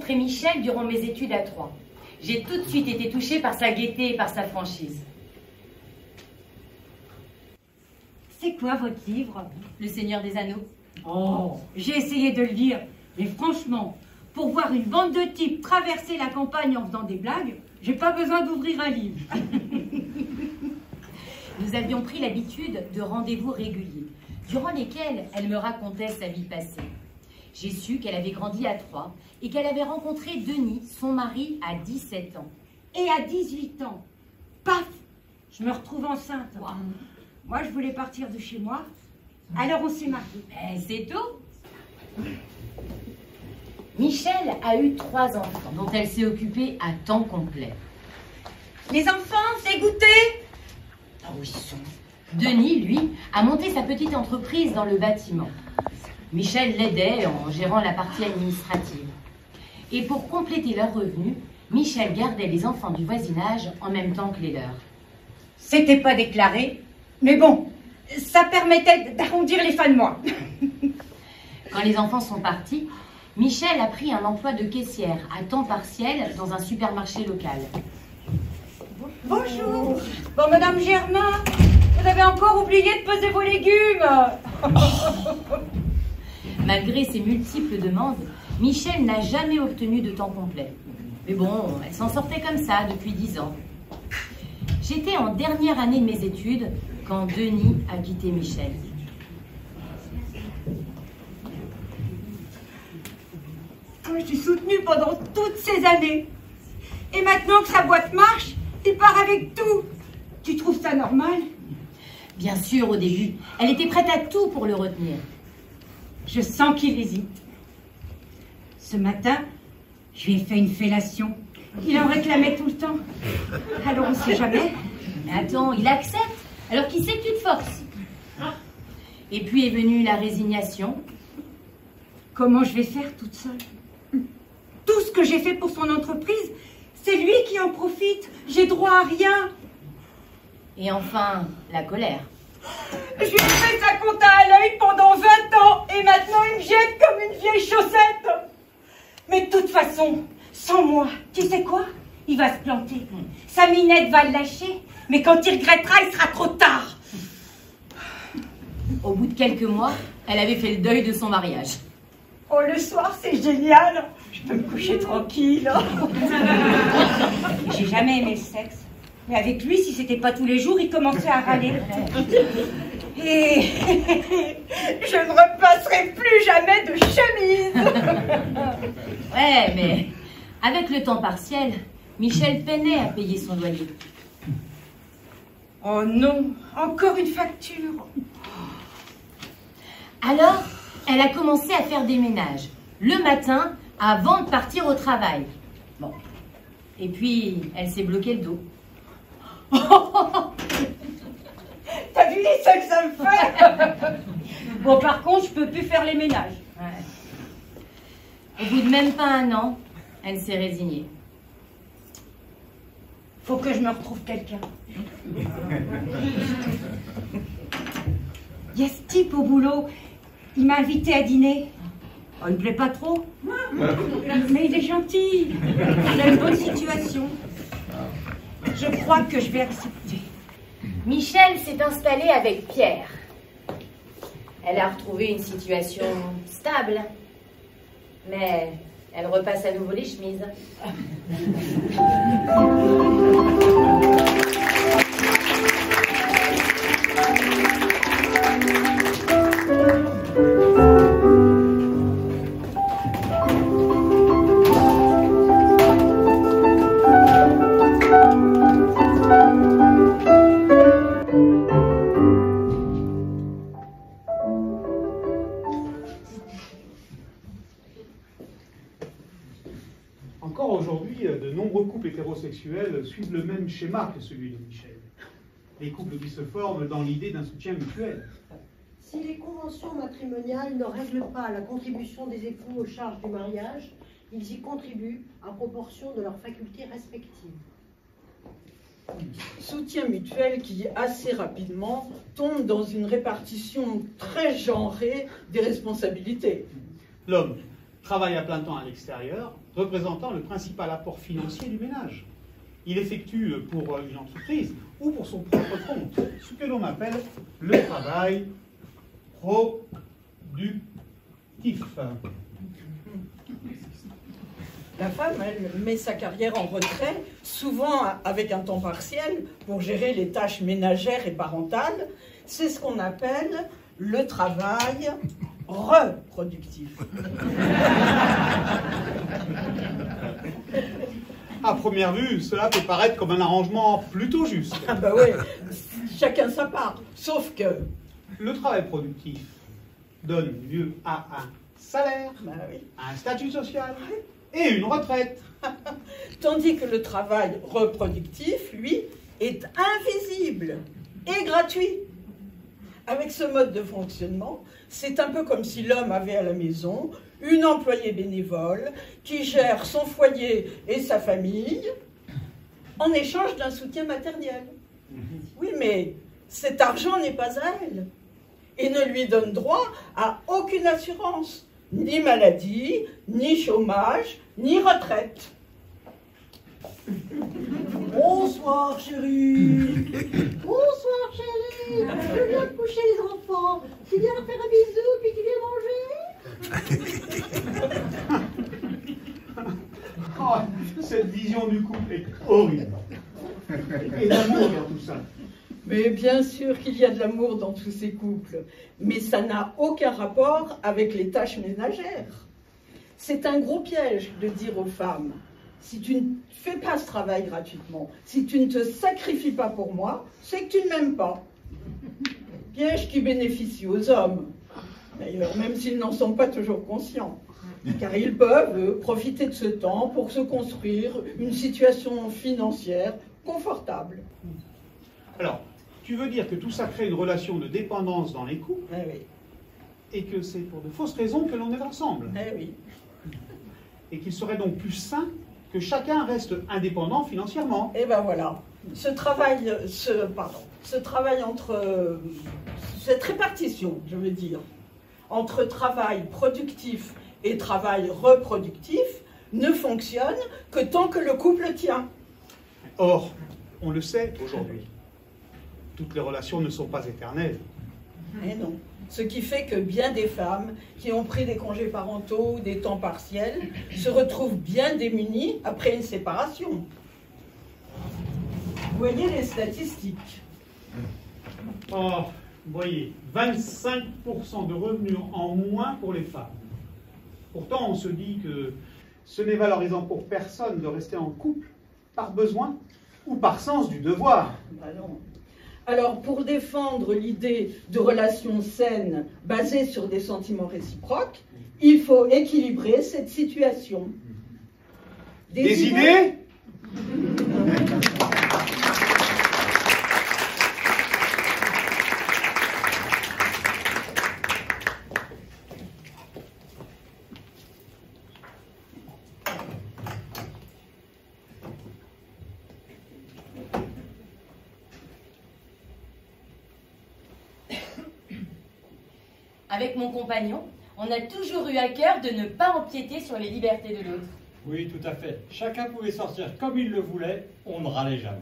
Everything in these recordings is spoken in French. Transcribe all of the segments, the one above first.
rencontré Michel durant mes études à Troyes. J'ai tout de suite été touchée par sa gaieté et par sa franchise. C'est quoi votre livre? Le Seigneur des Anneaux. Oh, j'ai essayé de le lire, mais franchement, pour voir une bande de types traverser la campagne en faisant des blagues, j'ai pas besoin d'ouvrir un livre. Nous avions pris l'habitude de rendez-vous réguliers, durant lesquels elle me racontait sa vie passée. J'ai su qu'elle avait grandi à Troyes et qu'elle avait rencontré Denis, son mari, à 17 ans. Et à 18 ans, paf, je me retrouve enceinte. Wow. Moi, je voulais partir de chez moi, alors on s'est mariés. Ben, c'est tout. Michel a eu 3 enfants, dont elle s'est occupée à temps complet. Les enfants, c'est goûté? Ah oui, sont. Denis, lui, a monté sa petite entreprise dans le bâtiment. Michel l'aidait en gérant la partie administrative. Et pour compléter leurs revenus, Michel gardait les enfants du voisinage en même temps que les leurs. C'était pas déclaré, mais bon, ça permettait d'arrondir les fins de mois. Quand les enfants sont partis, Michel a pris un emploi de caissière à temps partiel dans un supermarché local. Bonjour. Bon, Madame Germain, vous avez encore oublié de peser vos légumes. Malgré ses multiples demandes, Michel n'a jamais obtenu de temps complet. Mais bon, elle s'en sortait comme ça depuis 10 ans. J'étais en dernière année de mes études quand Denis a quitté Michel. Je suis soutenue pendant toutes ces années. Et maintenant que sa boîte marche, il part avec tout. Tu trouves ça normal? Bien sûr, au début, elle était prête à tout pour le retenir. Je sens qu'il hésite. Ce matin, je lui ai fait une fellation. Il en réclamait tout le temps. Alors on ne sait jamais. Mais attends, il accepte, alors qu'il sait que tu te forces. Et puis est venue la résignation. Comment je vais faire toute seule? Tout ce que j'ai fait pour son entreprise, c'est lui qui en profite. J'ai droit à rien. Et enfin, la colère. Je lui ai fait sa compta à l'œil pendant 20 ans et maintenant il me jette comme une vieille chaussette. Mais de toute façon, sans moi, tu sais quoi? Il va se planter. Sa minette va le lâcher, mais quand il regrettera, il sera trop tard. Au bout de quelques mois, elle avait fait le deuil de son mariage. Oh, le soir, c'est génial. Je peux me coucher tranquille. J'ai jamais aimé le sexe. Mais avec lui, si c'était pas tous les jours, il commençait à râler. Et je ne repasserai plus jamais de chemise. Ouais, mais avec le temps partiel, Michel peinait à payer son loyer. Oh non, encore une facture. Alors, elle a commencé à faire des ménages, le matin, avant de partir au travail. Bon. Et puis, elle s'est bloqué le dos. T'as vu les seins que ça me fait? Bon, par contre, je peux plus faire les ménages. Ouais. Au bout de même pas un an, elle s'est résignée. Faut que je me retrouve quelqu'un. Il y a ce type au boulot, il m'a invité à dîner. Oh, il me plaît pas trop, mais il est gentil. Il a une bonne situation. Je crois que je vais accepter. Michel s'est installée avec Pierre. Elle a retrouvé une situation stable, mais elle repasse à nouveau les chemises. Encore aujourd'hui, de nombreux couples hétérosexuels suivent le même schéma que celui de Michel. Les couples qui se forment dans l'idée d'un soutien mutuel. Si les conventions matrimoniales ne règlent pas la contribution des époux aux charges du mariage, ils y contribuent à proportion de leurs facultés respectives. Soutien mutuel qui, assez rapidement, tombe dans une répartition très genrée des responsabilités. L'homme travaille à plein temps à l'extérieur, représentant le principal apport financier du ménage. Il effectue pour une entreprise ou pour son propre compte ce que l'on appelle le travail productif. La femme, elle met sa carrière en retrait, souvent avec un temps partiel, pour gérer les tâches ménagères et parentales. C'est ce qu'on appelle le travail reproductif. À première vue, cela peut paraître comme un arrangement plutôt juste. Ah bah oui, chacun sa part. Sauf que... Le travail productif donne lieu à un salaire, Bah oui. à un statut social et une retraite. Tandis que le travail reproductif, lui, est invisible et gratuit. Avec ce mode de fonctionnement, c'est un peu comme si l'homme avait à la maison une employée bénévole qui gère son foyer et sa famille en échange d'un soutien matériel. Oui, mais cet argent n'est pas à elle et ne lui donne droit à aucune assurance, ni maladie, ni chômage, ni retraite. Bonsoir, chérie. Bonsoir, chérie. Je viens de coucher les enfants. Tu viens leur faire un bisou puis tu viens manger. Oh, cette vision du couple est horrible. Et l'amour dans tout ça. Mais bien sûr qu'il y a de l'amour dans tous ces couples, mais ça n'a aucun rapport avec les tâches ménagères. C'est un gros piège de dire aux femmes, si tu ne fais pas ce travail gratuitement, si tu ne te sacrifies pas pour moi, c'est que tu ne m'aimes pas. Piège qui bénéficie aux hommes, d'ailleurs, même s'ils n'en sont pas toujours conscients, car ils peuvent profiter de ce temps pour se construire une situation financière confortable. Alors, tu veux dire que tout ça crée une relation de dépendance dans les couples Eh oui, et que c'est pour de fausses raisons que l'on est ensemble. eh oui. Et qu'il serait donc plus sain que chacun reste indépendant financièrement. Et ben voilà, ce travail entre, cette répartition, je veux dire, entre travail productif et travail reproductif ne fonctionne que tant que le couple tient. Or, on le sait aujourd'hui, toutes les relations ne sont pas éternelles. Et non. Ce qui fait que bien des femmes qui ont pris des congés parentaux ou des temps partiels se retrouvent bien démunies après une séparation. Vous voyez les statistiques. Oh, voyez, 25% de revenus en moins pour les femmes. Pourtant, on se dit que ce n'est valorisant pour personne de rester en couple par besoin ou par sens du devoir. Ben non. Alors, pour défendre l'idée de relations saines basées sur des sentiments réciproques, il faut équilibrer cette situation. Des idées ? Avec mon compagnon, on a toujours eu à cœur de ne pas empiéter sur les libertés de l'autre. Oui, tout à fait. Chacun pouvait sortir comme il le voulait, on ne râlait jamais.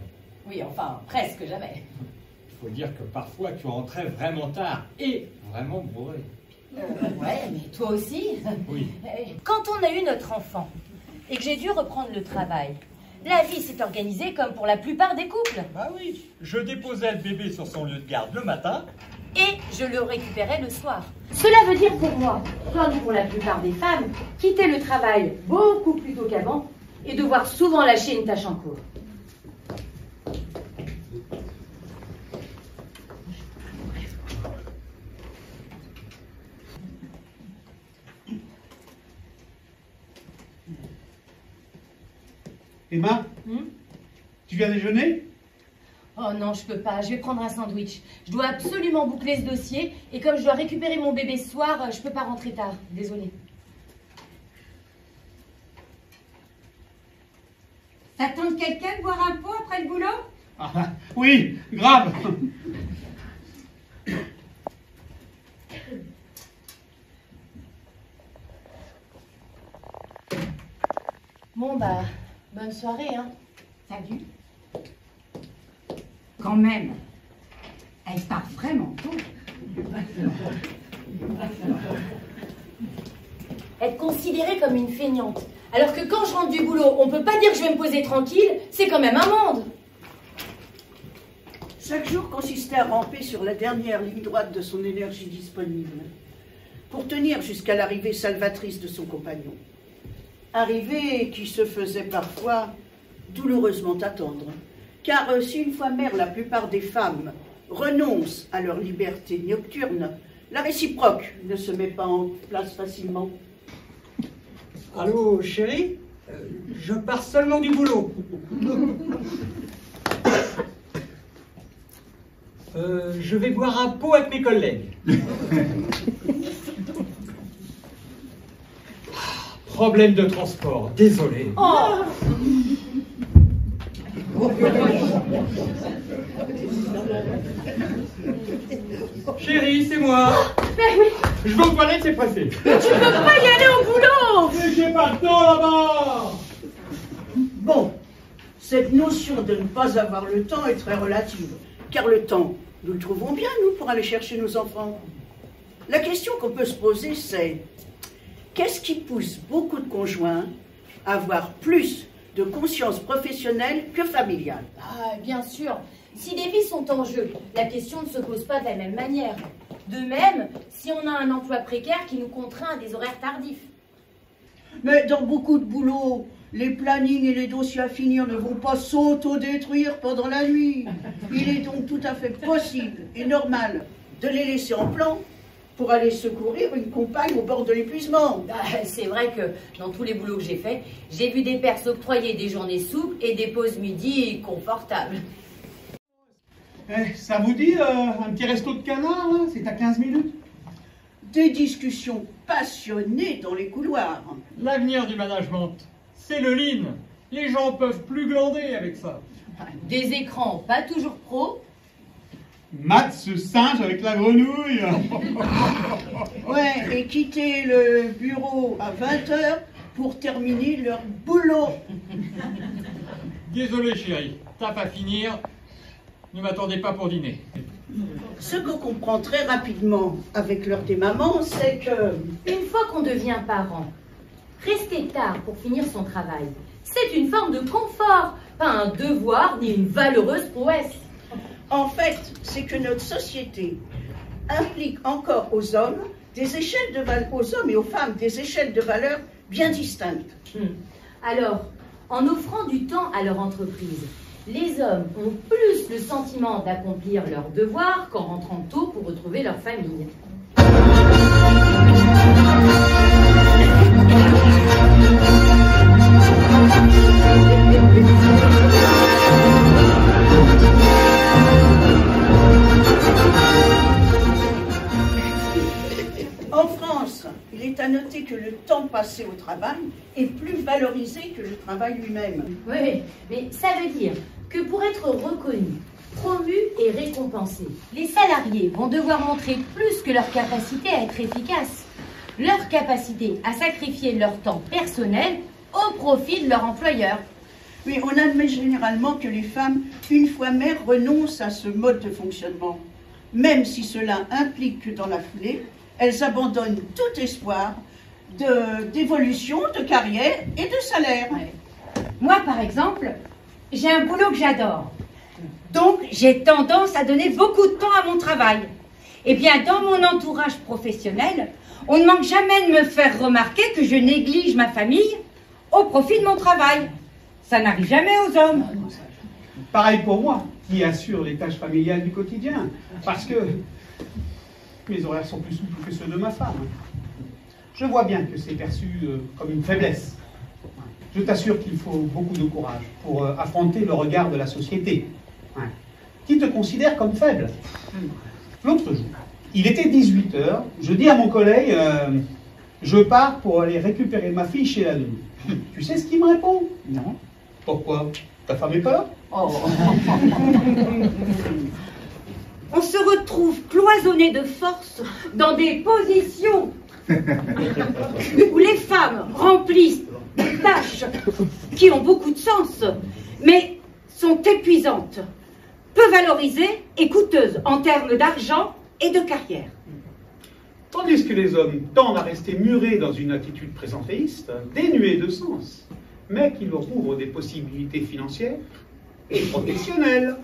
Oui, enfin, presque jamais. Il faut dire que parfois tu rentrais vraiment tard et vraiment bourré. Ouais, mais toi aussi. Oui. Quand on a eu notre enfant et que j'ai dû reprendre le travail, la vie s'est organisée comme pour la plupart des couples. Bah oui, je déposais le bébé sur son lieu de garde le matin. Et je le récupérais le soir. Cela veut dire pour moi, comme pour la plupart des femmes, quitter le travail beaucoup plus tôt qu'avant et devoir souvent lâcher une tâche en cours. Emma, tu viens déjeuner ? Oh non, je peux pas, je vais prendre un sandwich. Je dois absolument boucler ce dossier et comme je dois récupérer mon bébé ce soir, je peux pas rentrer tard. Désolée. Ça tente quelqu'un de boire un pot après le boulot? Ah, oui, grave. Bon, bah, bonne soirée, hein. Salut. Quand même, elle part vraiment tôt. Être considérée comme une feignante. Alors que quand je rentre du boulot, on peut pas dire que je vais me poser tranquille, c'est quand même un monde. Chaque jour consistait à ramper sur la dernière ligne droite de son énergie disponible, pour tenir jusqu'à l'arrivée salvatrice de son compagnon. Arrivée qui se faisait parfois douloureusement attendre, car si une fois mère, la plupart des femmes renoncent à leur liberté nocturne, la réciproque ne se met pas en place facilement. Allô, chérie, je pars seulement du boulot. Je vais boire un pot avec mes collègues. Problème de transport, désolé. Oh. Chérie, c'est moi. Je vais aux toilettes, c'est pressé. Mais tu peux pas y aller au boulot! Mais j'ai pas le temps là-bas. Bon, cette notion de ne pas avoir le temps est très relative, car le temps, nous le trouvons bien, nous, pour aller chercher nos enfants. La question qu'on peut se poser, c'est qu'est-ce qui pousse beaucoup de conjoints à avoir plus de conscience professionnelle que familiale? Ah, bien sûr. Si des vies sont en jeu, la question ne se pose pas de la même manière. De même, si on a un emploi précaire qui nous contraint à des horaires tardifs. Mais dans beaucoup de boulots, les plannings et les dossiers à finir ne vont pas s'auto-détruire pendant la nuit. Il est donc tout à fait possible et normal de les laisser en plan pour aller secourir une compagne au bord de l'épuisement. C'est vrai que dans tous les boulots que j'ai faits, j'ai vu des pères s'octroyer des journées souples et des pauses midi confortables. Eh, ça vous dit un petit resto de canard, là? C'est à 15 minutes. Des discussions passionnées dans les couloirs. L'avenir du management, c'est le lean. Les gens peuvent plus glander avec ça. Des écrans pas toujours pro. Matt se singe avec la grenouille. Ouais, et quitter le bureau à 20h pour terminer leur boulot. Désolé chérie, t'as pas finir. Ne m'attendez pas pour dîner. Ce qu'on comprend très rapidement avec l'heure des mamans, c'est que... Une fois qu'on devient parent, rester tard pour finir son travail, c'est une forme de confort, pas un devoir ni une valeureuse prouesse. En fait, c'est que notre société implique encore aux hommes aux hommes et aux femmes des échelles de valeur bien distinctes. Alors, en offrant du temps à leur entreprise, les hommes ont plus le sentiment d'accomplir leurs devoirs qu'en rentrant tôt pour retrouver leur famille. En France, il est à noter que le temps passé au travail est plus valorisé que le travail lui-même. Oui, mais ça veut dire que pour être reconnus, promus et récompensés, les salariés vont devoir montrer plus que leur capacité à être efficaces, leur capacité à sacrifier leur temps personnel au profit de leur employeur. Mais on admet généralement que les femmes, une fois mères, renoncent à ce mode de fonctionnement, même si cela implique que dans la foulée, elles abandonnent tout espoir d'évolution, de carrière et de salaire. Ouais. Moi, par exemple, j'ai un boulot que j'adore. Donc, j'ai tendance à donner beaucoup de temps à mon travail. Eh bien, dans mon entourage professionnel, on ne manque jamais de me faire remarquer que je néglige ma famille au profit de mon travail. Ça n'arrive jamais aux hommes. Pareil pour moi, qui assure les tâches familiales du quotidien. Parce que mes horaires sont plus souples que ceux de ma femme. Je vois bien que c'est perçu comme une faiblesse. Je t'assure qu'il faut beaucoup de courage pour affronter le regard de la société, qui te considère comme faible. L'autre jour, il était 18h, je dis à mon collègue, je pars pour aller récupérer ma fille chez la nounou. Tu sais ce qu'il me répond? Non. Pourquoi? Ta femme est pas là? Oh. On se retrouve cloisonné de force dans des positions où les femmes remplissent des tâches qui ont beaucoup de sens, mais sont épuisantes, peu valorisées et coûteuses en termes d'argent et de carrière. Tandis que les hommes tendent à rester murés dans une attitude présentéiste, dénuée de sens, mais qui leur ouvre des possibilités financières et professionnelles.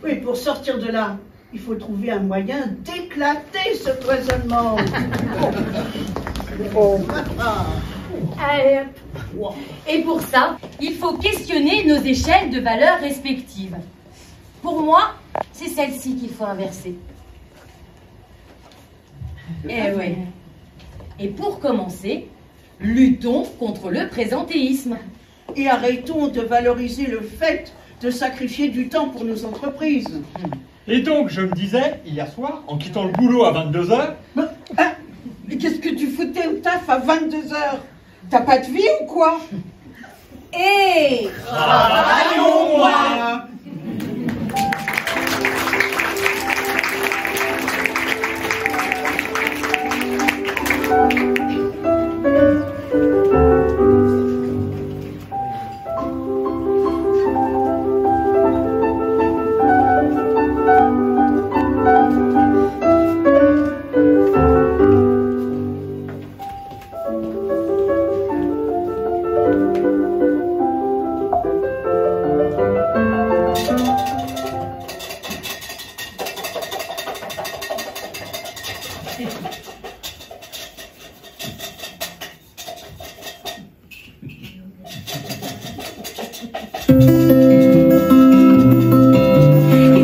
Oui, pour sortir de là, il faut trouver un moyen d'éclater ce cloisonnement. Allez, hop. Et pour ça, il faut questionner nos échelles de valeurs respectives. Pour moi, c'est celle-ci qu'il faut inverser. Eh oui. Et pour commencer, luttons contre le présentéisme. Et arrêtons de valoriser le fait de sacrifier du temps pour nos entreprises. Et donc, je me disais, hier soir, en quittant le boulot à 22 h, Mais qu'est-ce que tu foutais au taf à 22 h? T'as pas de vie ou quoi? Et Travaillons moins.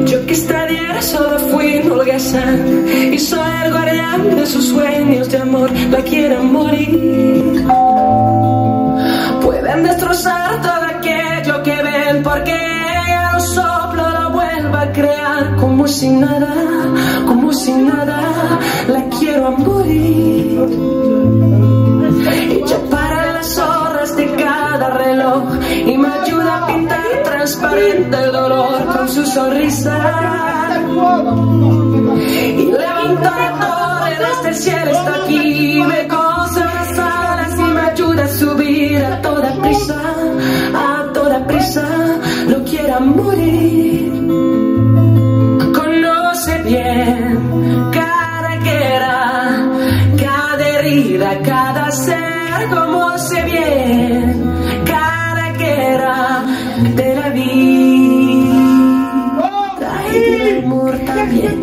Yo que esta diaria solo fui un holgazán y soy el guardián de sus sueños de amor, la quieren morir. Pueden destrozar todo aquello que ven porque ella no soplo lo vuelva a crear como si nada, la quiero a morir. Ella para las horas de cada reloj y me ayuda a pintar transparente el dolor con su sonrisa. Y levanta la torre desde el cielo, está aquí, me cose las alas y me ayuda a subir a toda prisa, lo quiera morir. Conoce bien cada guerra, cada herida, cada ser, conoce bien cada guerra de la vida y del amor también.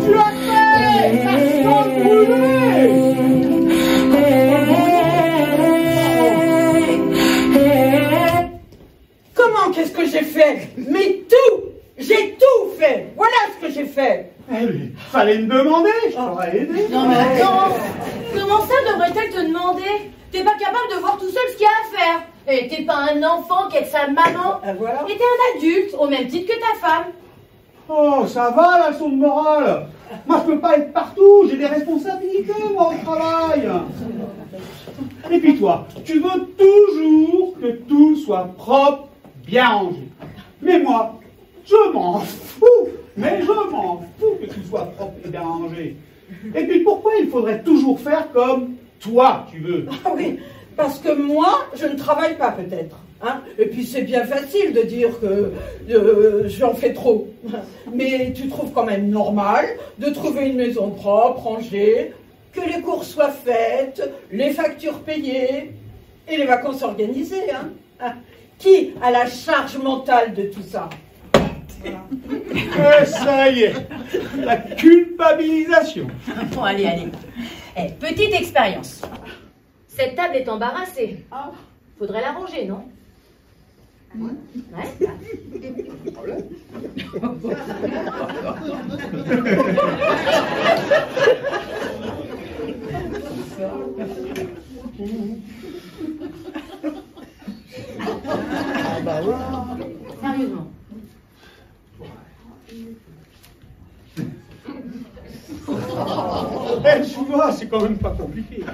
Comment, qu'est-ce que j'ai fait? Mais tout! J'ai tout fait! Voilà ce que j'ai fait! Eh, fallait me demander, je t'aurais aidé. Non mais attends, comment ça devrait-elle te demander? T'es pas capable de voir tout seul ce qu'il y a à faire. Et t'es pas un enfant qui est sa maman. Voilà. Et t'es un adulte, au même titre que ta femme. Oh, ça va la leçon de morale. Moi, je peux pas être partout, j'ai des responsabilités, moi, au travail. Et puis toi, tu veux toujours que tout soit propre, bien rangé. Mais moi, je m'en fous. Mais je m'en fous que tout soit propre et bien rangé. Et puis pourquoi il faudrait toujours faire comme toi, tu veux? Ah oui, parce que moi, je ne travaille pas peut-être. Hein, et puis c'est bien facile de dire que j'en fais trop. Mais tu trouves quand même normal de trouver une maison propre, rangée, que les courses soient faites, les factures payées et les vacances organisées. Hein. Qui a la charge mentale de tout ça? Voilà. Ça y est, la culpabilisation. Bon, allez. Eh, petite expérience. Cette table est embarrassée. Faudrait la ranger, non? Ouais. Sérieusement. Tu vois, c'est quand même pas compliqué.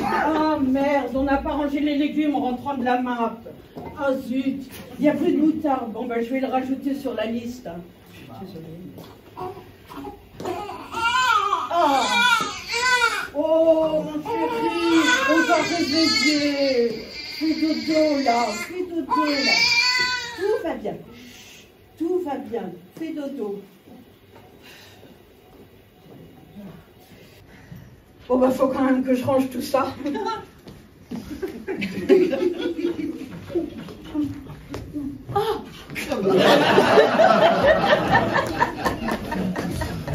Ah merde, on n'a pas rangé les légumes en rentrant de la map. Ah zut, il n'y a plus de moutarde. Bon ben je vais le rajouter sur la liste. Je suis désolée. Oh, mon chéri, on va réveiller. Fais dodo, là, fais dodo, là. Tout va bien. Tout va bien. Fais dodo. Bon, bah, faut quand même que je range tout ça.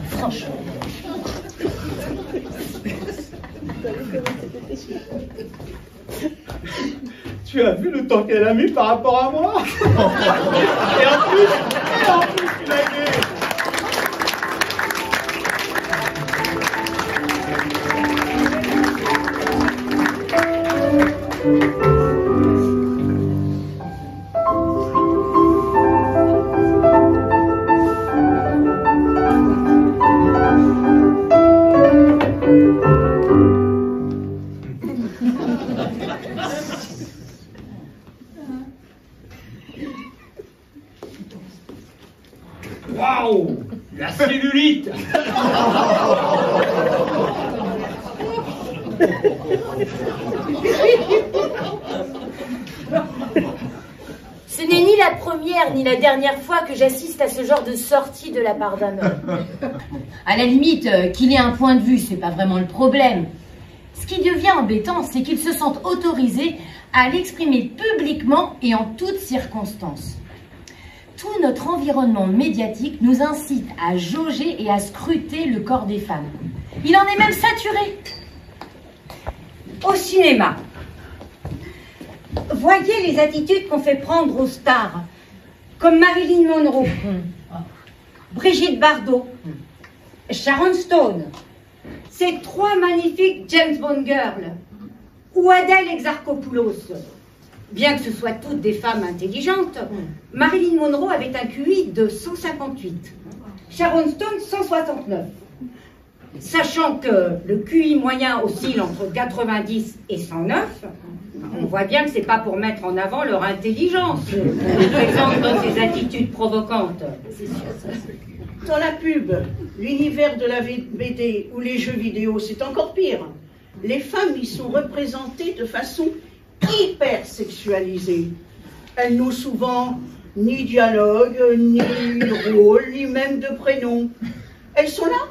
Franchement. Tu as vu le temps qu'elle a mis par rapport à moi? Et en plus, tu l'as vu. Waouh! La cellulite! Ce n'est ni la première ni la dernière fois que j'assiste à ce genre de sortie de la part d'un homme. À la limite, qu'il ait un point de vue, c'est pas vraiment le problème. Ce qui devient embêtant, c'est qu'il se sente autorisé à l'exprimer publiquement et en toutes circonstances. Tout notre environnement médiatique nous incite à jauger et à scruter le corps des femmes. Il en est même saturé. Au cinéma, voyez les attitudes qu'on fait prendre aux stars, comme Marilyn Monroe, Brigitte Bardot, Sharon Stone, ces trois magnifiques James Bond girls, ou Adèle Exarchopoulos. Bien que ce soit toutes des femmes intelligentes, Marilyn Monroe avait un QI de 158, Sharon Stone 169. Sachant que le QI moyen oscille entre 90 et 109, on voit bien que c'est pas pour mettre en avant leur intelligence, présente dans ces attitudes provocantes. Dans la pub, l'univers de la BD ou les jeux vidéo, c'est encore pire. Les femmes y sont représentées de façon hyper sexualisée. Elles n'ont souvent ni dialogue, ni rôle, ni même de prénom. Elles sont là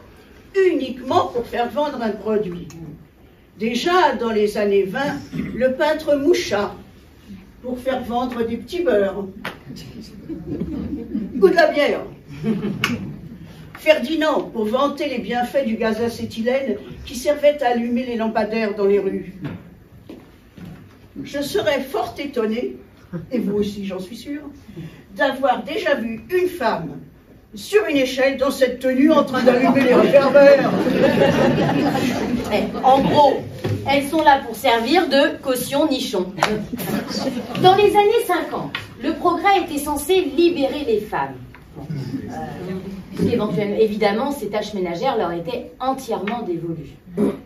uniquement pour faire vendre un produit. Déjà, dans les années 20, le peintre Mouchat, pour faire vendre des petits beurres. Ou de la bière. Ferdinand, pour vanter les bienfaits du gaz acétylène qui servait à allumer les lampadaires dans les rues. Je serais fort étonnée, et vous aussi j'en suis sûre, d'avoir déjà vu une femme sur une échelle dans cette tenue en train d'allumer les réverbères. En gros, elles sont là pour servir de caution nichon. Dans les années 50, le progrès était censé libérer les femmes. Éventuellement, évidemment, ces tâches ménagères leur étaient entièrement dévolues.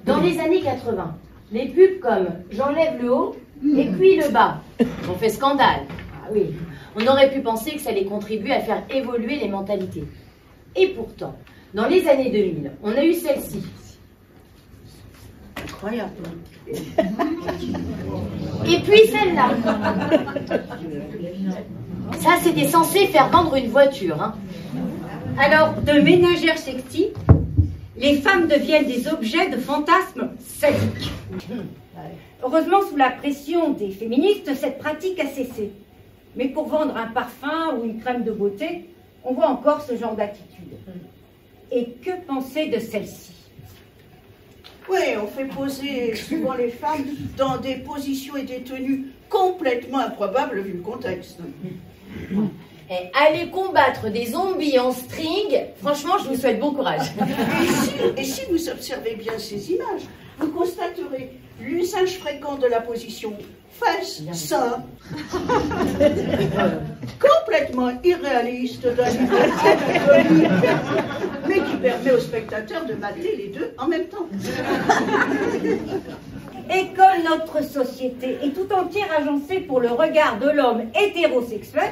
Dans les années 80, les pubs comme « J'enlève le haut et puis le bas » ont fait scandale. Ah oui, on aurait pu penser que ça allait contribuer à faire évoluer les mentalités. Et pourtant, dans les années 2000, on a eu celle-ci. Incroyable. Et puis celle-là. Ça, c'était censé faire vendre une voiture, hein. Alors, de ménagères sexy, les femmes deviennent des objets de fantasmes sadiques. Heureusement, sous la pression des féministes, cette pratique a cessé. Mais pour vendre un parfum ou une crème de beauté, on voit encore ce genre d'attitude. Et que penser de celle-ci? Oui, on fait poser souvent les femmes dans des positions et des tenues complètement improbables vu le contexte. Et aller combattre des zombies en string, franchement, je vous souhaite bon courage. Et si vous observez bien ces images, vous constaterez l'usage fréquent de la position fesses-seins, complètement irréaliste d'un niveau comique, mais qui permet aux spectateurs de mater les deux en même temps. Et comme notre société est tout entière agencée pour le regard de l'homme hétérosexuel,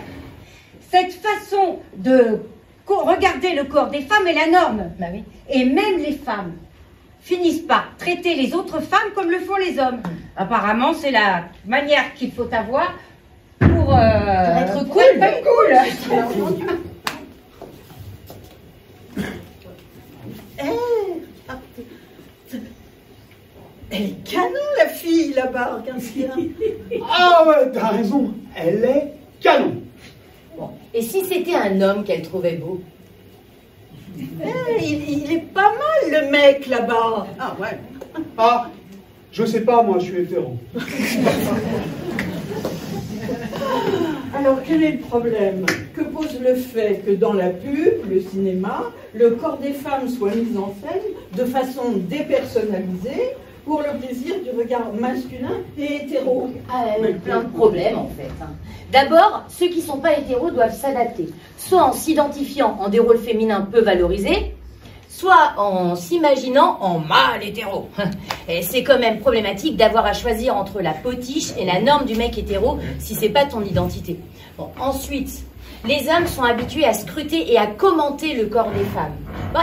cette façon de regarder le corps des femmes est la norme. Bah oui. Et même les femmes finissent par traiter les autres femmes comme le font les hommes. Apparemment, c'est la manière qu'il faut avoir pour être cool. Elle est canon, la fille, là-bas, qu'est-ce qu'il y a? Ah ouais, t'as raison, elle est canon. Bon. Et si c'était un homme qu'elle trouvait beau? Il est pas mal, le mec, là-bas. Ah ouais. Ah, je sais pas, moi, je suis hétéro. Alors, quel est le problème? Que pose le fait que dans la pub, le cinéma, le corps des femmes soit mis en scène de façon dépersonnalisée pour le plaisir du regard masculin et hétéro? Plein de problèmes en fait. D'abord, ceux qui ne sont pas hétéros doivent s'adapter, soit en s'identifiant en des rôles féminins peu valorisés, soit en s'imaginant en mâle hétéro. Et c'est quand même problématique d'avoir à choisir entre la potiche et la norme du mec hétéro si c'est pas ton identité. Bon, ensuite, les hommes sont habitués à scruter et à commenter le corps des femmes.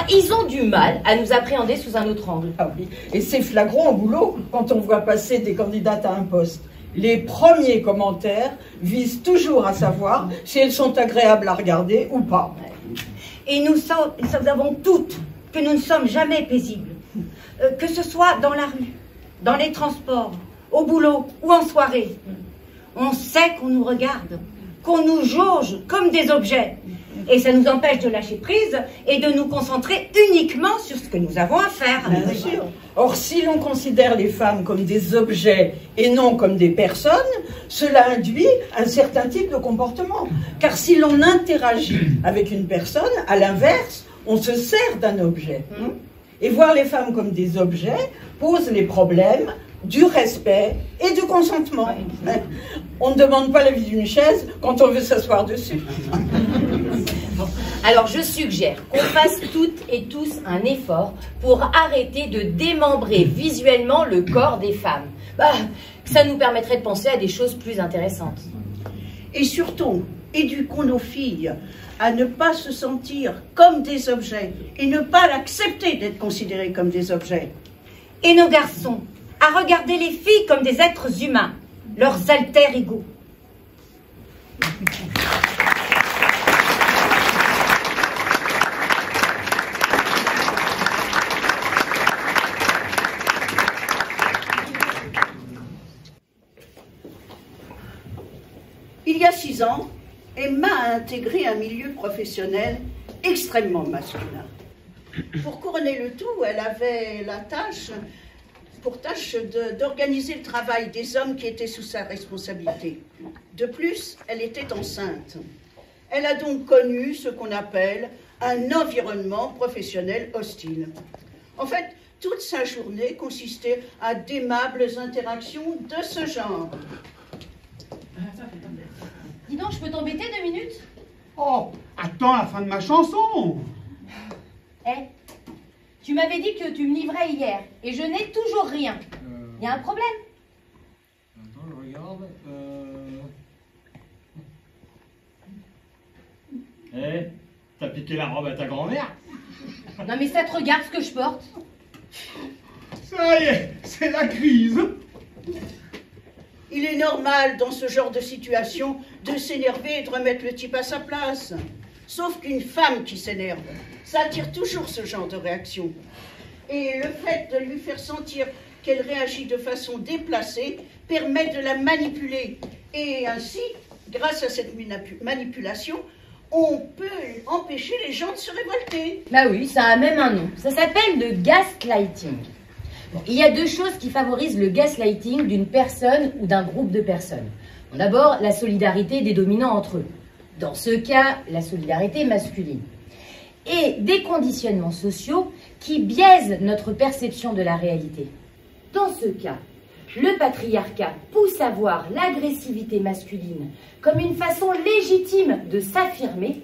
Ils ont du mal à nous appréhender sous un autre angle. Ah oui, et c'est flagrant au boulot quand on voit passer des candidates à un poste. Les premiers commentaires visent toujours à savoir si elles sont agréables à regarder ou pas. Et nous savons toutes que nous ne sommes jamais paisibles. Que ce soit dans la rue, dans les transports, au boulot ou en soirée. On sait qu'on nous regarde, qu'on nous jauge comme des objets. Et ça nous empêche de lâcher prise et de nous concentrer uniquement sur ce que nous avons à faire. Bien sûr. Or, si l'on considère les femmes comme des objets et non comme des personnes, cela induit un certain type de comportement. Car si l'on interagit avec une personne, à l'inverse, on se sert d'un objet. Et voir les femmes comme des objets pose les problèmes du respect et du consentement. On ne demande pas l'avis d'une chaise quand on veut s'asseoir dessus. Alors je suggère qu'on fasse toutes et tous un effort pour arrêter de démembrer visuellement le corps des femmes. Ça nous permettrait de penser à des choses plus intéressantes. Et surtout, éduquons nos filles à ne pas se sentir comme des objets et ne pas l'accepter d'être considérées comme des objets. Et nos garçons, à regarder les filles comme des êtres humains, leurs alter ego. Il y a 6 ans, Emma a intégré un milieu professionnel extrêmement masculin. Pour couronner le tout, elle avait pour tâche d'organiser le travail des hommes qui étaient sous sa responsabilité. De plus, elle était enceinte. Elle a donc connu ce qu'on appelle un environnement professionnel hostile. En fait, toute sa journée consistait à d'aimables interactions de ce genre. Dis donc, je peux t'embêter 2 minutes? Oh, attends la fin de ma chanson. Tu m'avais dit que tu me livrais hier, et je n'ai toujours rien. Il y a un problème? Attends, je regarde. T'as piqué la robe à ta grand-mère? Non mais ça te regarde ce que je porte? Ça y est, c'est la crise. Il est normal, dans ce genre de situation, de s'énerver et de remettre le type à sa place. Sauf qu'une femme qui s'énerve, ça attire toujours ce genre de réaction. Et le fait de lui faire sentir qu'elle réagit de façon déplacée permet de la manipuler. Et ainsi, grâce à cette manipulation, on peut empêcher les gens de se révolter. Oui, ça a même un nom. Ça s'appelle le gaslighting. Il y a 2 choses qui favorisent le gaslighting d'une personne ou d'un groupe de personnes. D'abord, la solidarité des dominants entre eux. Dans ce cas, la solidarité masculine. Et des conditionnements sociaux qui biaisent notre perception de la réalité. Dans ce cas, le patriarcat pousse à voir l'agressivité masculine comme une façon légitime de s'affirmer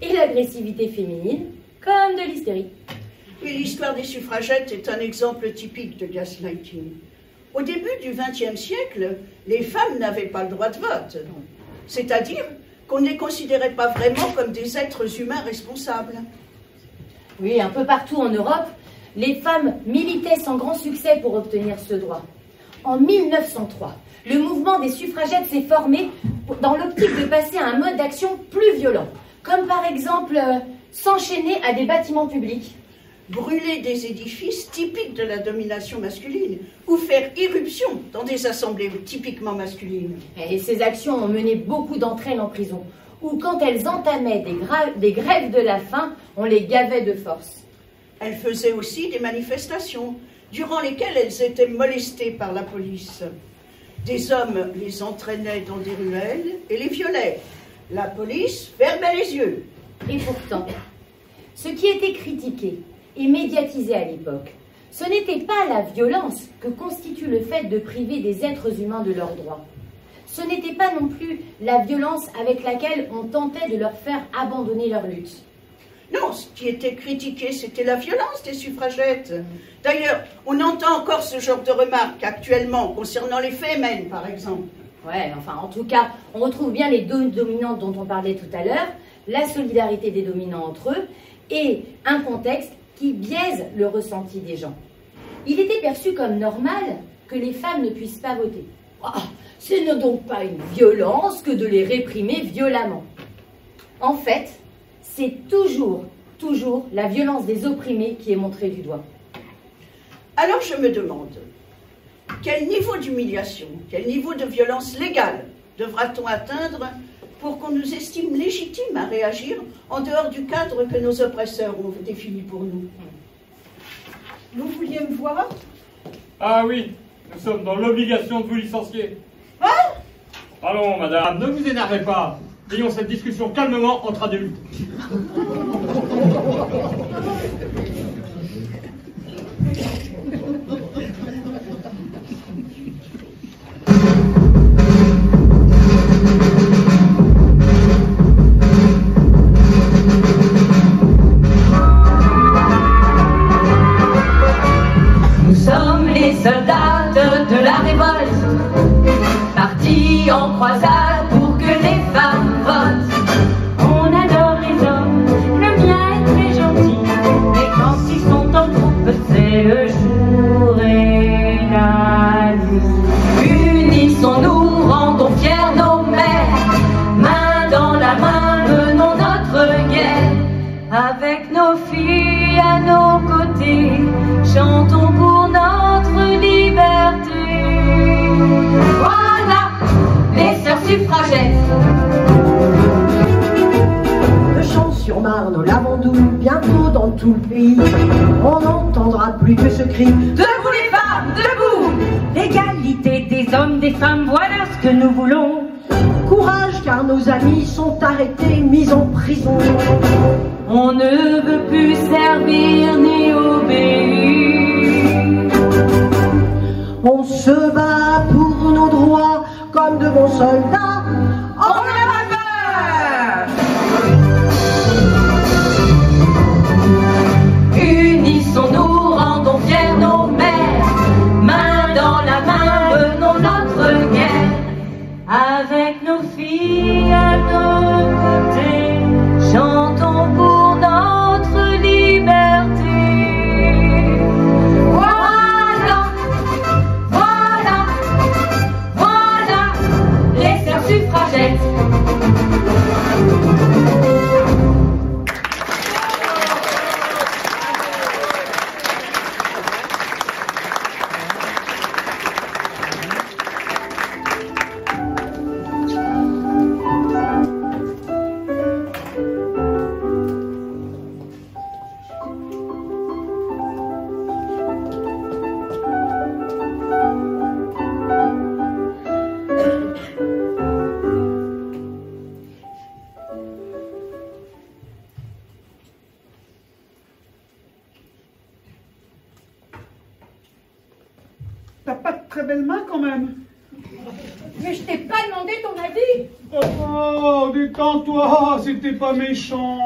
et l'agressivité féminine comme de l'hystérie. Et l'histoire des suffragettes est un exemple typique de gaslighting. Au début du XXe siècle, les femmes n'avaient pas le droit de vote. C'est-à-dire qu'on ne les considérait pas vraiment comme des êtres humains responsables. Oui, un peu partout en Europe, les femmes militaient sans grand succès pour obtenir ce droit. En 1903, le mouvement des suffragettes s'est formé dans l'optique de passer à un mode d'action plus violent, comme par exemple s'enchaîner à des bâtiments publics, brûler des édifices typiques de la domination masculine ou faire irruption dans des assemblées typiquement masculines. Et ces actions ont mené beaucoup d'entre elles en prison, où quand elles entamaient des grèves de la faim, on les gavait de force. Elles faisaient aussi des manifestations, durant lesquelles elles étaient molestées par la police. Des hommes les entraînaient dans des ruelles et les violaient. La police fermait les yeux. Et pourtant, ce qui était critiqué et médiatisé à l'époque, ce n'était pas la violence que constitue le fait de priver des êtres humains de leurs droits. Ce n'était pas non plus la violence avec laquelle on tentait de leur faire abandonner leur lutte. Non, ce qui était critiqué, c'était la violence des suffragettes. D'ailleurs, on entend encore ce genre de remarques actuellement concernant les fémènes, par exemple. Ouais, enfin, en tout cas, on retrouve bien les deux dominantes dont on parlait tout à l'heure, la solidarité des dominants entre eux, et un contexte qui biaise le ressenti des gens. Il était perçu comme normal que les femmes ne puissent pas voter. Ah, ce n'est donc pas une violence que de les réprimer violemment. En fait, c'est toujours la violence des opprimés qui est montrée du doigt. Alors je me demande, quel niveau d'humiliation, quel niveau de violence légale devra-t-on atteindre pour qu'on nous estime légitimes à réagir en dehors du cadre que nos oppresseurs ont défini pour nous? Vous vouliez me voir? Ah oui, nous sommes dans l'obligation de vous licencier. Hein? Allons, madame, ne vous énervez pas. Ayons cette discussion calmement entre adultes. Nous sommes les soldats de la révolte, partis en croisade pour que les femmes votent. On adore les hommes, le bien est très gentil, mais quand ils sont en groupe, c'est le jour et la nuit. Unissons-nous, rendons fiers nos mères, main dans la main, menons notre guerre. Avec nos filles à nos côtés, chantons pour notre liberté. Voilà, les sœurs suffragettes. De Champs-sur-Marne au Lavandou, bientôt dans tout le pays, on n'entendra plus que ce cri. Debout les femmes, debout! L'égalité des hommes, des femmes, voilà ce que nous voulons. Courage, car nos amis sont arrêtés, mis en prison. On ne veut plus servir ni obéir. On se bat pour nos droits comme de bons soldats. On n'a pas peur! Unissons-nous, rendons fiers nos mères, main dans la main, menons notre guerre. Avec nos filles à nos côtés, chantons pour notre liberté. Voilà, voilà, voilà, les sœurs suffragettes. T'as pas de très belles mains quand même. Mais je t'ai pas demandé ton avis. Oh, détends-toi, c'était pas méchant.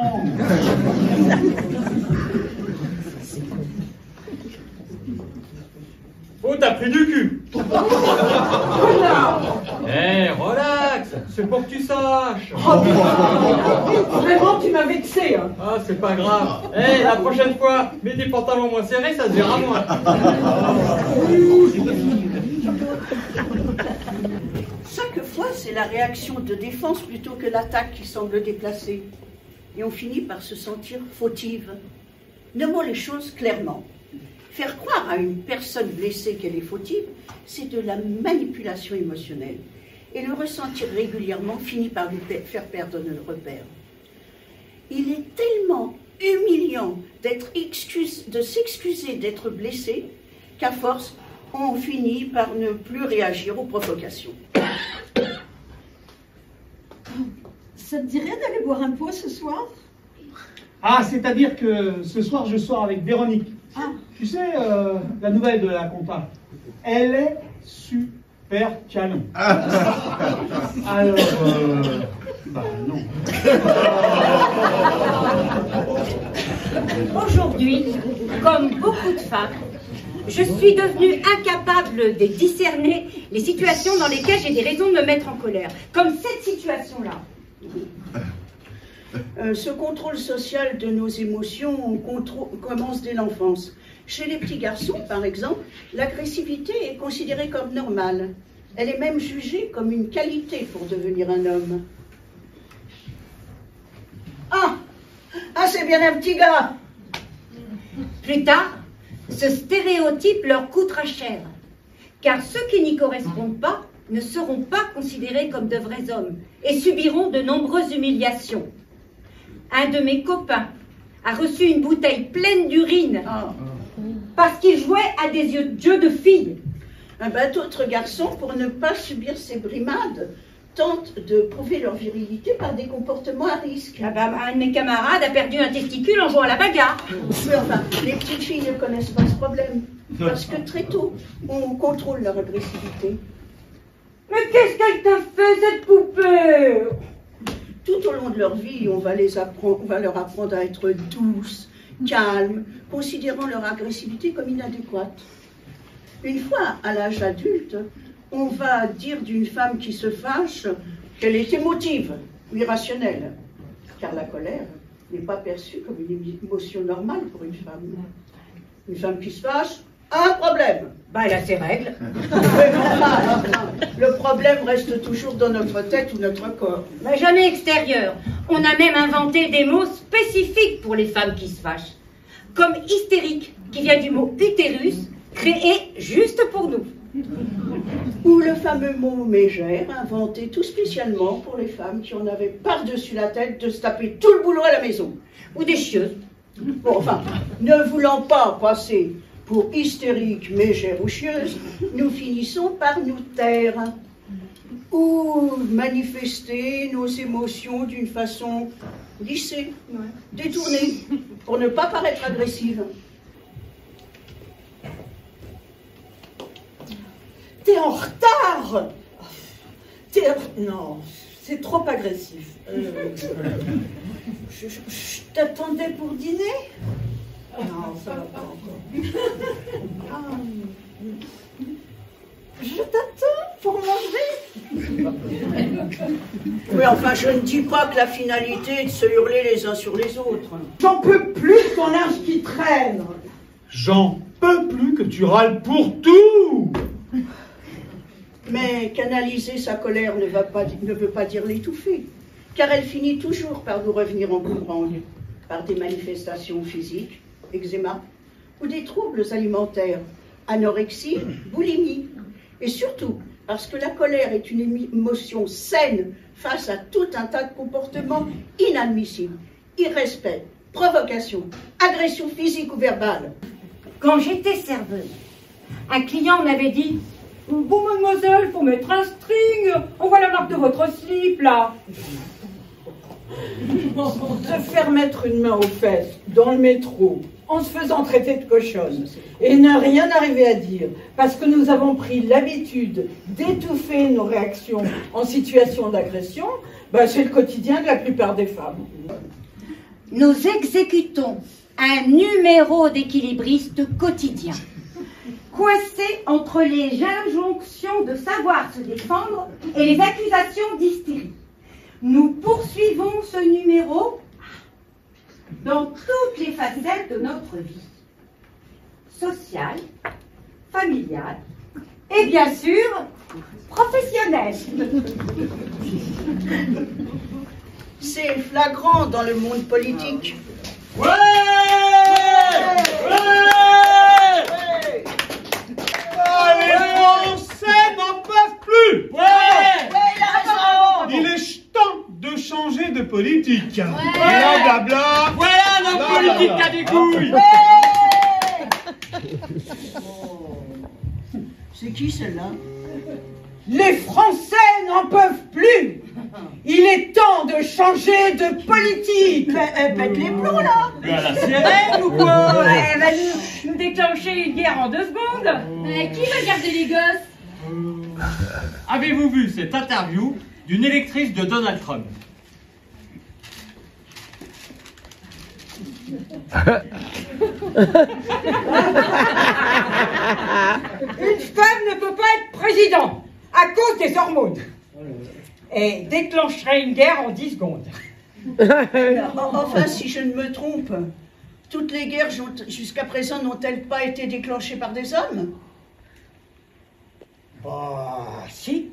Oh, t'as pris du cul. Eh, relax. c'est pour que tu saches. Vraiment, tu m'as vexé. Hein. Ah, c'est pas grave. Eh, la prochaine fois, mets des pantalons moins serrés, ça se verra moins. Chaque fois, c'est la réaction de défense plutôt que l'attaque qui semble déplacée. Et on finit par se sentir fautive. Nommons les choses clairement. Faire croire à une personne blessée qu'elle est fautive, c'est de la manipulation émotionnelle. Et le ressentir régulièrement finit par lui faire perdre le repère. Il est tellement humiliant de s'excuser d'être blessé qu'à force, on finit par ne plus réagir aux provocations. Ça te dirait d'aller boire un pot ce soir? Ah, c'est-à-dire que ce soir, je sors avec Véronique. Ah. Tu sais, la nouvelle de la compta, elle est super canon. Alors, bah non. Aujourd'hui, comme beaucoup de femmes, je suis devenue incapable de discerner les situations dans lesquelles j'ai des raisons de me mettre en colère, comme cette situation-là. Ce contrôle social de nos émotions commence dès l'enfance. Chez les petits garçons, par exemple, l'agressivité est considérée comme normale. Elle est même jugée comme une qualité pour devenir un homme. Ah, c'est bien un petit gars. Plus tard, ce stéréotype leur coûtera cher, car ceux qui n'y correspondent pas ne seront pas considérés comme de vrais hommes et subiront de nombreuses humiliations. Un de mes copains a reçu une bouteille pleine d'urine parce qu'il jouait à des jeux de filles. D'autres garçons, pour ne pas subir ces brimades, tentent de prouver leur virilité par des comportements à risque. Un de mes camarades a perdu un testicule en jouant à la bagarre. Mais enfin, les petites filles ne connaissent pas ce problème, parce que très tôt, on contrôle leur agressivité. Mais qu'est-ce qu'elle t'a fait, cette poupée? Tout au long de leur vie, on va leur apprendre à être douces, calmes, considérant leur agressivité comme inadéquate. Une fois à l'âge adulte, on va dire d'une femme qui se fâche qu'elle est émotive ou irrationnelle, car la colère n'est pas perçue comme une émotion normale pour une femme. Une femme qui se fâche a un problème. Elle a ses règles. Le problème reste toujours dans notre tête ou notre corps. Mais jamais extérieur. On a même inventé des mots spécifiques pour les femmes qui se fâchent. Comme hystérique, qui vient du mot utérus, créé juste pour nous. Ou le fameux mot mégère, inventé tout spécialement pour les femmes qui en avaient par-dessus la tête de se taper tout le boulot à la maison. Ou des chieuses. Bon, enfin, ne voulant pas passer pour hystérique, mégère ou chieuse, nous finissons par nous taire ou manifester nos émotions d'une façon lissée, détournée, pour ne pas paraître agressive. T'es en retard. Non, c'est trop agressif. Je t'attendais pour dîner. Non, ça va pas encore. Je t'attends pour manger. Oui, enfin, je ne dis pas que la finalité est de se hurler les uns sur les autres. J'en peux plus de ton linge qui traîne. J'en peux plus que tu râles pour tout. Mais canaliser sa colère ne veut pas dire l'étouffer, car elle finit toujours par nous revenir en boomerang, par des manifestations physiques, eczéma, ou des troubles alimentaires, anorexie, boulimie, et surtout parce que la colère est une émotion saine face à tout un tas de comportements inadmissibles, irrespect, provocation, agression physique ou verbale. Quand j'étais serveuse, un client m'avait dit: bon, mademoiselle, faut mettre un string. On voit la marque de votre slip, là. Se faire mettre une main aux fesses dans le métro en se faisant traiter de cochonne et ne rien arriver à dire parce que nous avons pris l'habitude d'étouffer nos réactions en situation d'agression, c'est le quotidien de la plupart des femmes. Nous exécutons un numéro d'équilibriste quotidien. coincés entre les injonctions de savoir se défendre et les accusations d'hystérie. Nous poursuivons ce numéro dans toutes les facettes de notre vie. Sociale, familiale et bien sûr professionnelle. C'est flagrant dans le monde politique. Ouais! Ouais! Les Français n'en peuvent plus. Ouais! Il est temps de changer de politique. Blablabla. Voilà nos politiques à des couilles! C'est qui celle-là? Les Français n'en peuvent plus. Il est temps de changer de politique. Pète les plombs, là. Mais à la sirène ou quoi? Elle va nous déclencher une guerre en 2 secondes. Qui va garder les gosses? Avez-vous vu cette interview d'une électrice de Donald Trump? Une femme ne peut pas être président à cause des hormones. Et déclencherait une guerre en 10 secondes. Enfin, si je ne me trompe, toutes les guerres jusqu'à présent n'ont-elles pas été déclenchées par des hommes? Bah, si.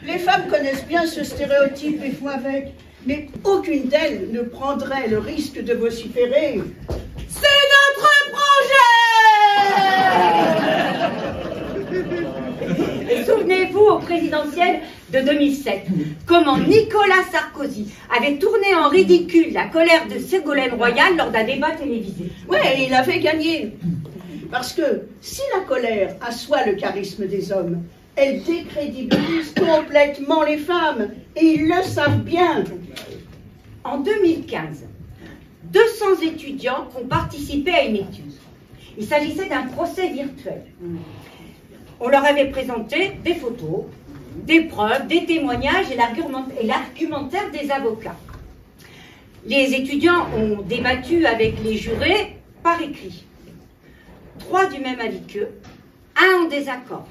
Les femmes connaissent bien ce stéréotype et font avec, mais aucune d'elles ne prendrait le risque de vociférer. C'est notre projet! Et souvenez-vous au présidentiel de 2007, comment Nicolas Sarkozy avait tourné en ridicule la colère de Ségolène Royal lors d'un débat télévisé. Ouais, il avait gagné. Parce que si la colère assoit le charisme des hommes, elle décrédibilise complètement les femmes. Et ils le savent bien. En 2015, 200 étudiants ont participé à une étude. Il s'agissait d'un procès virtuel. On leur avait présenté des photos, des preuves, des témoignages et l'argumentaire des avocats. Les étudiants ont débattu avec les jurés par écrit. 3 du même avis qu'eux, 1 en désaccord.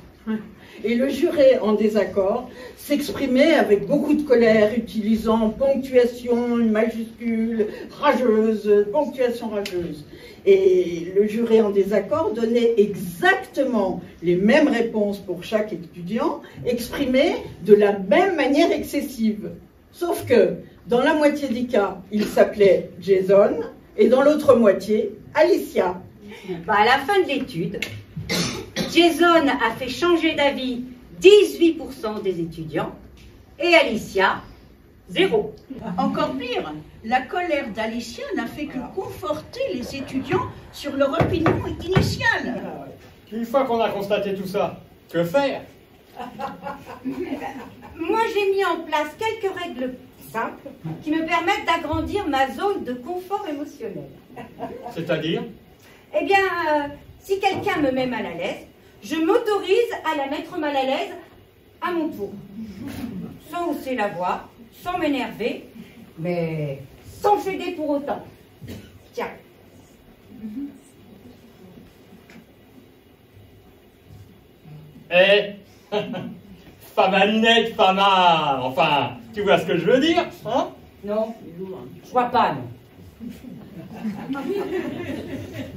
Et le juré en désaccord s'exprimait avec beaucoup de colère, utilisant ponctuation, une majuscule, rageuse, ponctuation rageuse. Et le juré en désaccord donnait exactement les mêmes réponses pour chaque étudiant, exprimées de la même manière excessive. Sauf que, dans la moitié des cas, il s'appelait Jason, et dans l'autre moitié, Alicia. À la fin de l'étude, Jason a fait changer d'avis 18% des étudiants et Alicia, 0. Encore pire, la colère d'Alicia n'a fait que conforter les étudiants sur leur opinion initiale. Une fois qu'on a constaté tout ça, que faire? Moi, j'ai mis en place quelques règles simples qui me permettent d'agrandir ma zone de confort émotionnel. C'est-à-dire? Eh bien, si quelqu'un me met mal à l'aise, je m'autorise à la mettre mal à l'aise à mon tour. Sans hausser la voix, sans m'énerver, mais sans céder pour autant. Tiens. Eh, femme à lunettes, femme à... Enfin, tu vois ce que je veux dire, hein? Non, je vois pas, non.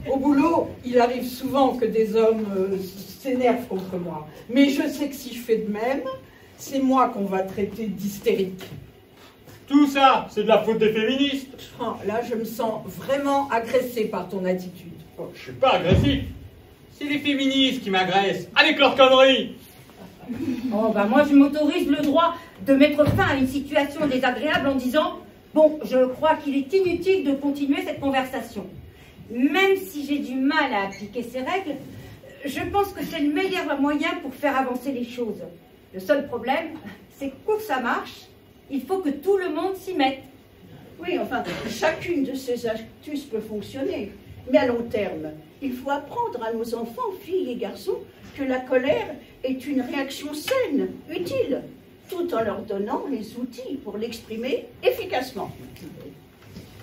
Au boulot, il arrive souvent que des hommes s'énervent contre moi. Mais je sais que si je fais de même, c'est moi qu'on va traiter d'hystérique. Tout ça, c'est de la faute des féministes. Oh, là, je me sens vraiment agressée par ton attitude. Oh, je suis pas agressif. C'est les féministes qui m'agressent, avec leurs conneries. Oh, moi, je m'autorise le droit de mettre fin à une situation désagréable en disant « Bon, je crois qu'il est inutile de continuer cette conversation. » Même si j'ai du mal à appliquer ces règles, je pense que c'est le meilleur moyen pour faire avancer les choses. Le seul problème, c'est que pour que ça marche, il faut que tout le monde s'y mette. Oui, enfin, chacune de ces astuces peut fonctionner. Mais à long terme, il faut apprendre à nos enfants, filles et garçons, que la colère est une réaction saine, utile, tout en leur donnant les outils pour l'exprimer efficacement.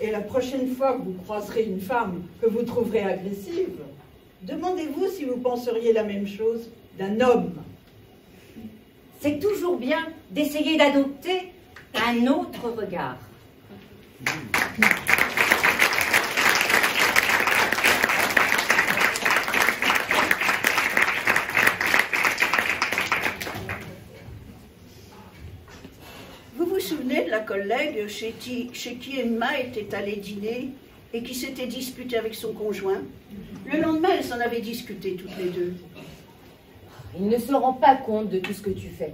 Et la prochaine fois que vous croiserez une femme que vous trouverez agressive, demandez-vous si vous penseriez la même chose d'un homme. C'est toujours bien d'essayer d'adopter un autre regard. Vous vous souvenez de la collègue chez qui Emma était allée dîner et qui s'était disputée avec son conjoint? Le lendemain, elles s'en avaient discuté toutes les deux. Il ne se rend pas compte de tout ce que tu fais.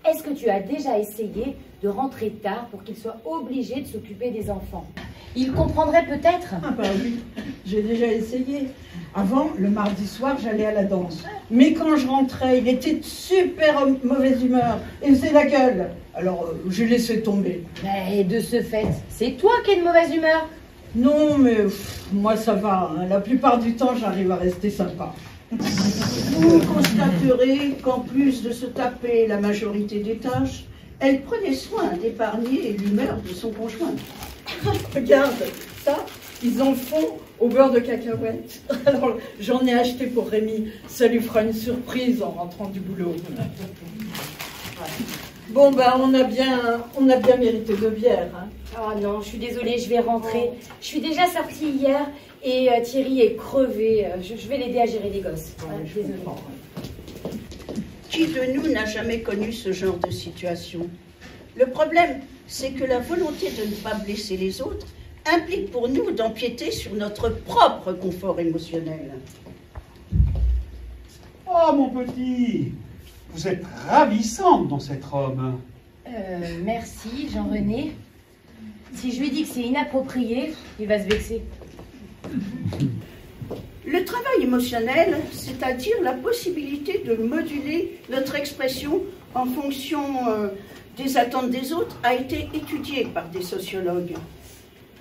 Est-ce que tu as déjà essayé de rentrer tard pour qu'il soit obligé de s'occuper des enfants? Il comprendrait peut-être. Ah bah oui, j'ai déjà essayé. Avant, le mardi soir, j'allais à la danse. Mais quand je rentrais, il était de super mauvaise humeur et faisait la gueule. Alors, j'ai laissé tomber. Mais de ce fait, c'est toi qui es de mauvaise humeur. Non, mais moi ça va. Hein. La plupart du temps, j'arrive à rester sympa. Vous constaterez qu'en plus de se taper la majorité des tâches, elle prenait soin d'épargner l'humeur de son conjoint. Regarde, ça, ils en font au beurre de cacahuètes. Alors, j'en ai acheté pour Rémi. Ça lui fera une surprise en rentrant du boulot. Bon, ben, on a bien mérité de bière. Hein. Oh non, je suis désolée, je vais rentrer. Je suis déjà sortie hier et Thierry est crevé. Je vais l'aider à gérer les gosses. Désolée. Qui de nous n'a jamais connu ce genre de situation? Le problème, c'est que la volonté de ne pas blesser les autres implique pour nous d'empiéter sur notre propre confort émotionnel. Oh, mon petit, vous êtes ravissante dans cette robe. Merci, Jean-René. Si je lui dis que c'est inapproprié, il va se vexer. Le travail émotionnel, c'est-à-dire la possibilité de moduler notre expression en fonction des attentes des autres, a été étudié par des sociologues.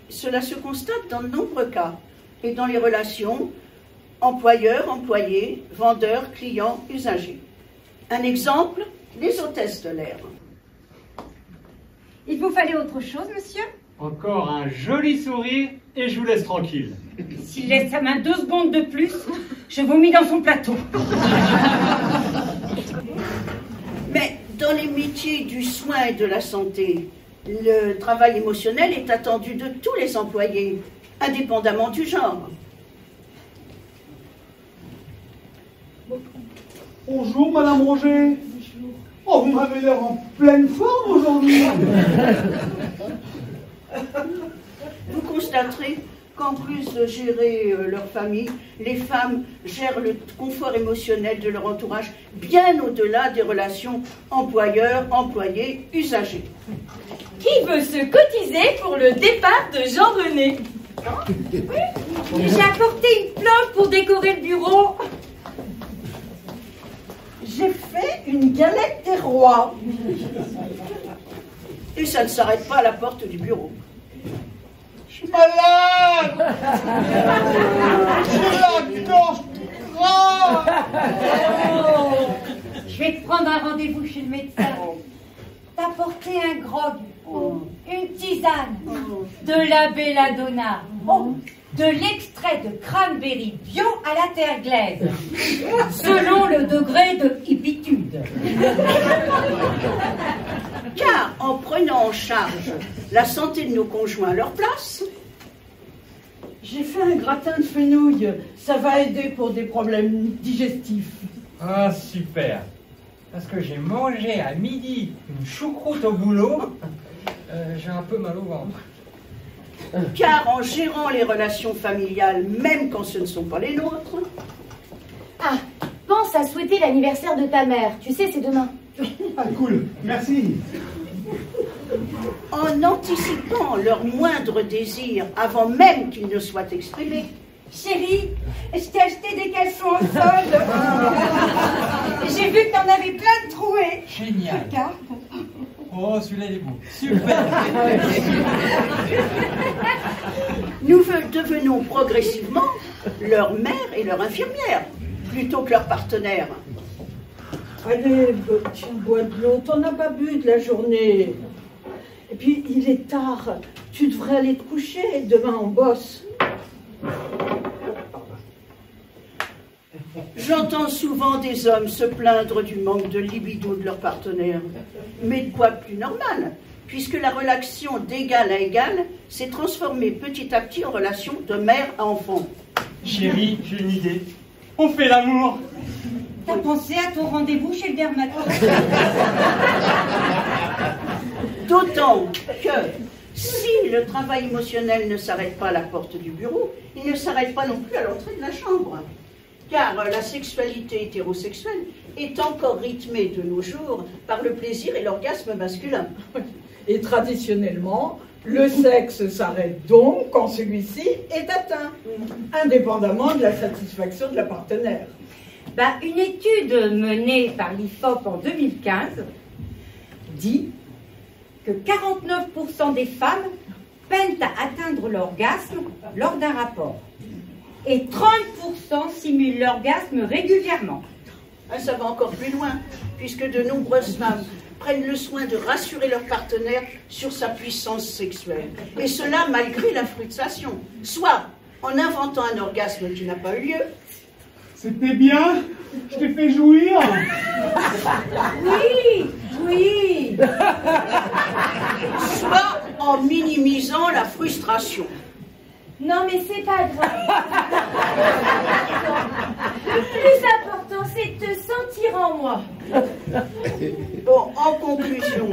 Cela se constate dans de nombreux cas et dans les relations employeur-employé, vendeur-client, usager. Un exemple, les hôtesses de l'air. Il vous fallait autre chose, monsieur? Encore un joli sourire et je vous laisse tranquille. S'il laisse sa main 2 secondes de plus, je vous mets dans son plateau. Mais dans les métiers du soin et de la santé, le travail émotionnel est attendu de tous les employés, indépendamment du genre. Bonjour, Madame Roger. Bonjour. Oh, vous m'avez l'air en pleine forme aujourd'hui. Vous constaterez qu'en plus de gérer leur famille, les femmes gèrent le confort émotionnel de leur entourage bien au-delà des relations employeur-employé, usager. Qui veut se cotiser pour le départ de Jean-René? J'ai apporté une plante pour décorer le bureau. J'ai fait une galette des rois. Et ça ne s'arrête pas à la porte du bureau. Je suis malade. J'ai la gorge grave. Je vais te prendre un rendez-vous chez le médecin. T'apporter un grog, une tisane, de la belladonna, de l'extrait de cranberry bio à la terre glaise, selon le degré de hippitude. Car en prenant en charge la santé de nos conjoints à leur place, j'ai fait un gratin de fenouil. Ça va aider pour des problèmes digestifs. Ah, super. Parce que j'ai mangé à midi une choucroute au boulot. J'ai un peu mal au ventre. car en gérant les relations familiales, même quand ce ne sont pas les nôtres... Ah, pense à souhaiter l'anniversaire de ta mère. Tu sais, c'est demain. Ah, cool, merci. En anticipant leurs moindres désirs avant même qu'ils ne soient exprimés. Chérie, je t'ai acheté des caleçons en solde. J'ai vu que t'en avais plein de troués. Génial. Regarde. Oh, celui-là, il est beau. Super. Nous devenons progressivement leur mère et leur infirmière, plutôt que leur partenaire. Allez, tiens, bois de l'eau, t'en as pas bu de la journée. Et puis, il est tard. Tu devrais aller te coucher. Demain, on bosse. J'entends souvent des hommes se plaindre du manque de libido de leur partenaire. Mais de quoi plus normal, puisque la relation d'égal à égal s'est transformée petit à petit en relation de mère à enfant. Chérie, j'ai une idée. On fait l'amour. T'as pensé à ton rendez-vous chez le dermatologue? D'autant que si le travail émotionnel ne s'arrête pas à la porte du bureau, il ne s'arrête pas non plus à l'entrée de la chambre. Car la sexualité hétérosexuelle est encore rythmée de nos jours par le plaisir et l'orgasme masculin. Et traditionnellement, le sexe s'arrête donc quand celui-ci est atteint, indépendamment de la satisfaction de la partenaire. Une étude menée par l'IFOP en 2015 dit que 49% des femmes peinent à atteindre l'orgasme lors d'un rapport. Et 30% simulent l'orgasme régulièrement. Ça va encore plus loin, puisque de nombreuses femmes prennent le soin de rassurer leur partenaire sur sa puissance sexuelle. Et cela malgré la frustration, soit en inventant un orgasme qui n'a pas eu lieu. C'était bien? Je t'ai fait jouir? Oui, oui. Soit en minimisant la frustration. Non, mais c'est pas grave. Le plus important, c'est de te sentir en moi. Bon, en conclusion,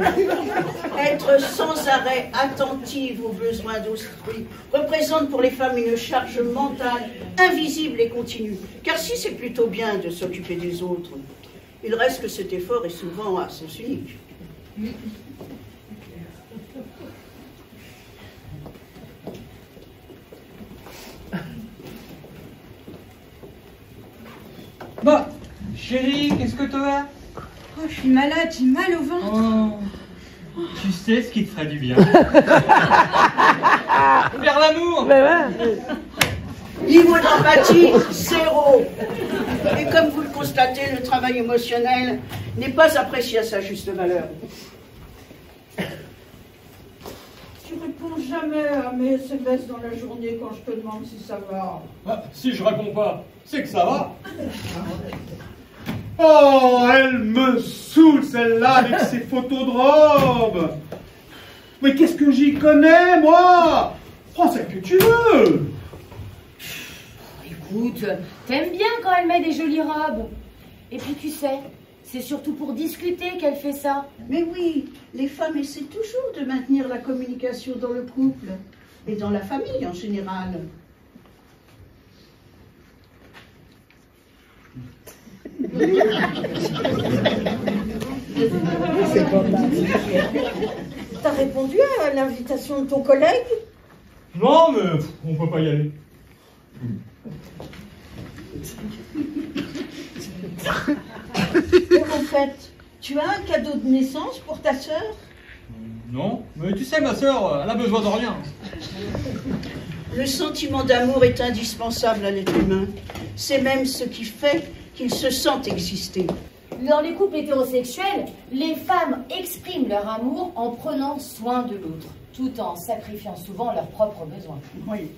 être sans arrêt attentive aux besoins d'autrui représente pour les femmes une charge mentale invisible et continue. Car si c'est plutôt bien de s'occuper des autres, il reste que cet effort est souvent à sens unique. Bon, chérie, qu'est-ce que t'as? Oh, je suis malade, j'ai mal au ventre. Oh, tu sais ce qui te ferait du bien. Faire l'amour. Niveau d'empathie, zéro. Et comme vous le constatez, le travail émotionnel n'est pas apprécié à sa juste valeur. Tu réponds jamais à mes SMS dans la journée quand je te demande si ça va. Si je réponds pas, c'est que ça va. Oh, elle me saoule celle-là avec ses photos de robe. Mais qu'est-ce que j'y connais, moi? Prends celle que tu veux. Écoute, t'aimes bien quand elle met des jolies robes. Et puis tu sais, c'est surtout pour discuter qu'elle fait ça. Mais oui, les femmes essaient toujours de maintenir la communication dans le couple et dans la famille en général. T'as répondu à l'invitation de ton collègue? Non, mais on peut pas y aller. Et en fait, tu as un cadeau de naissance pour ta sœur? Non, mais tu sais, ma sœur, elle a besoin de rien. Le sentiment d'amour est indispensable à l'être humain. C'est même ce qui fait qu'il se sent exister. Dans les couples hétérosexuels, les femmes expriment leur amour en prenant soin de l'autre, tout en sacrifiant souvent leurs propres besoins. Oui.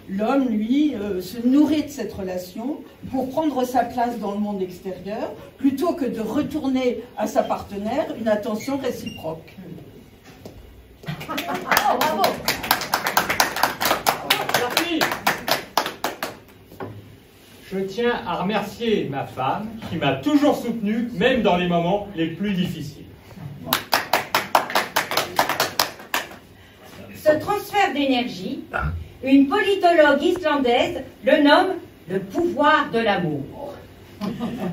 L'homme, lui, se nourrit de cette relation pour prendre sa place dans le monde extérieur, plutôt que de retourner à sa partenaire une attention réciproque. Oh, bravo! Merci. Je tiens à remercier ma femme qui m'a toujours soutenu, même dans les moments les plus difficiles. Ce transfert d'énergie, une politologue islandaise le nomme le pouvoir de l'amour.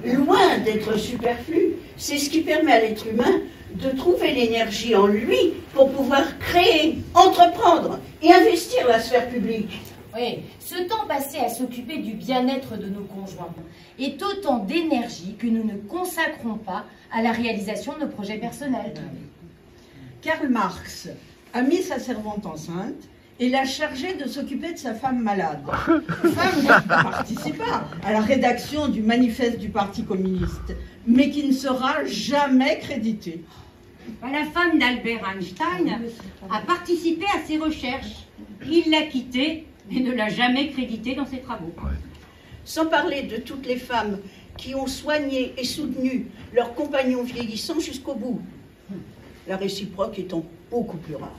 Loin d'être superflu, c'est ce qui permet à l'être humain de trouver l'énergie en lui pour pouvoir créer, entreprendre et investir la sphère publique. Oui, ce temps passé à s'occuper du bien-être de nos conjoints est autant d'énergie que nous ne consacrons pas à la réalisation de nos projets personnels. Karl Marx a mis sa servante enceinte et l'a chargée de s'occuper de sa femme malade. Femme qui participa à la rédaction du manifeste du Parti communiste, mais qui ne sera jamais créditée. La femme d'Albert Einstein a participé à ses recherches. Il l'a quittée, mais ne l'a jamais créditée dans ses travaux. Sans parler de toutes les femmes qui ont soigné et soutenu leurs compagnons vieillissants jusqu'au bout. La réciproque étant beaucoup plus rare.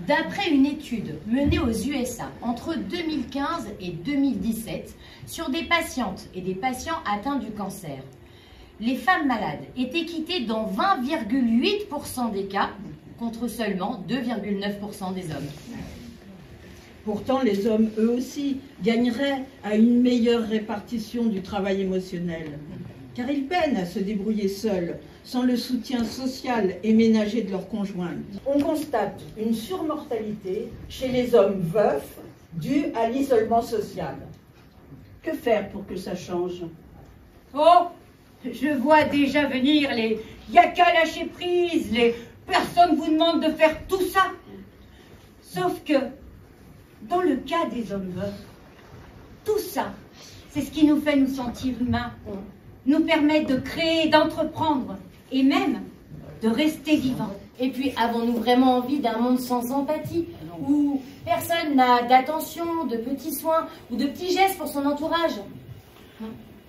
D'après une étude menée aux USA entre 2015 et 2017 sur des patientes et des patients atteints du cancer, les femmes malades étaient quittées dans 20,8% des cas contre seulement 2,9% des hommes. Pourtant, les hommes, eux aussi, gagneraient à une meilleure répartition du travail émotionnel, car ils peinent à se débrouiller seuls, sans le soutien social et ménager de leurs conjointes. On constate une surmortalité chez les hommes veufs due à l'isolement social. Que faire pour que ça change? Oh, je vois déjà venir les « y a qu'à lâcher prise », les « personne vous demande de faire tout ça ». Sauf que, dans le cas des hommes veufs, tout ça, c'est ce qui nous fait nous sentir humains, nous permet de créer, d'entreprendre, et même de rester vivants. Et puis, avons-nous vraiment envie d'un monde sans empathie, où personne n'a d'attention, de petits soins ou de petits gestes pour son entourage?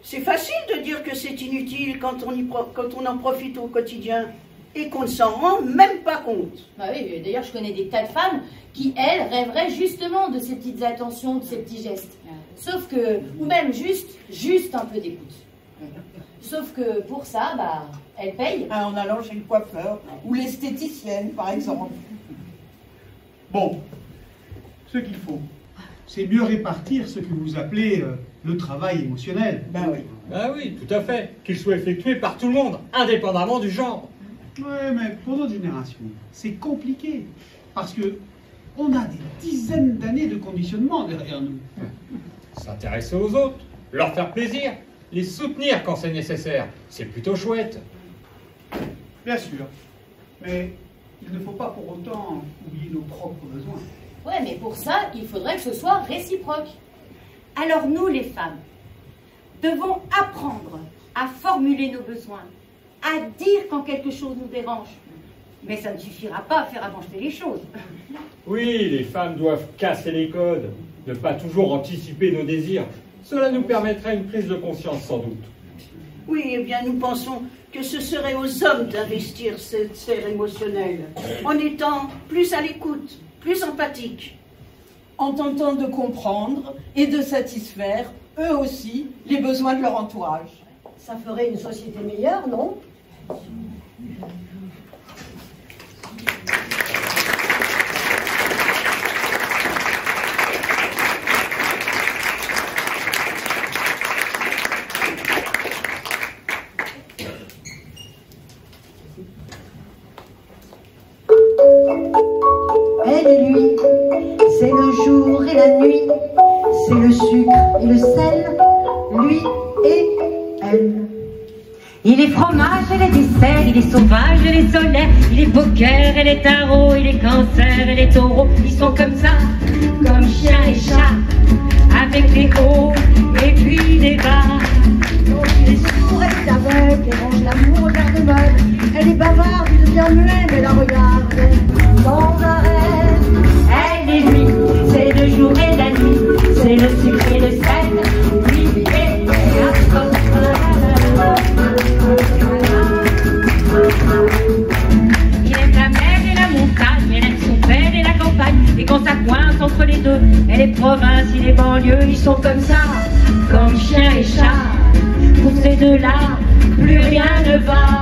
C'est facile de dire que c'est inutile quand on en profite au quotidien et qu'on ne s'en rend même pas compte. Bah oui, d'ailleurs, je connais des tas de femmes qui, elles, rêveraient justement de ces petites attentions, de ces petits gestes. Sauf que, ou même juste un peu d'écoute. Sauf que pour ça, bah, elles payent. En allant chez le coiffeur ou l'esthéticienne, par exemple. Bon, ce qu'il faut, c'est mieux répartir ce que vous appelez le travail émotionnel. Ben oui. Ben oui, tout à fait. Qu'il soit effectué par tout le monde, indépendamment du genre. Oui, mais pour notre génération, c'est compliqué. Parce que on a des dizaines d'années de conditionnement derrière nous. S'intéresser aux autres, leur faire plaisir, les soutenir quand c'est nécessaire, c'est plutôt chouette. Bien sûr, mais il ne faut pas pour autant oublier nos propres besoins. Ouais, mais pour ça, il faudrait que ce soit réciproque. Alors nous, les femmes, devons apprendre à formuler nos besoins, à dire quand quelque chose nous dérange. Mais ça ne suffira pas à faire avancer les choses. Oui, les femmes doivent casser les codes, ne pas toujours anticiper nos désirs. Cela nous permettrait une prise de conscience sans doute. Oui, eh bien nous pensons que ce serait aux hommes d'investir cette sphère émotionnelle, en étant plus à l'écoute, plus empathiques. En tentant de comprendre et de satisfaire, eux aussi, les besoins de leur entourage. Ça ferait une société meilleure, non? Elle et lui, c'est le jour et la nuit, c'est le sucre et le sel, lui et elle. Il est fromage et les desserts, il est sauvage et les solaires, il est poker et les tarots, il est cancer et les taureaux. Ils sont comme ça, comme chien et chat, avec des hauts et puis des bas. Donc il est sourd, elle est aveugle, elle range l'amour au garde-meuble. Elle est bavarde, il devient muet, mais la regarde sans arrêt. Elle et lui, c'est le jour et la nuit, c'est le sucre et le sel, lui et il aime la mer et la montagne, elle aime son père et la campagne. Et quand ça coince entre les deux, elle est province, il est banlieue, ils sont comme ça, comme chien et chat. Pour ces deux-là, plus rien ne va.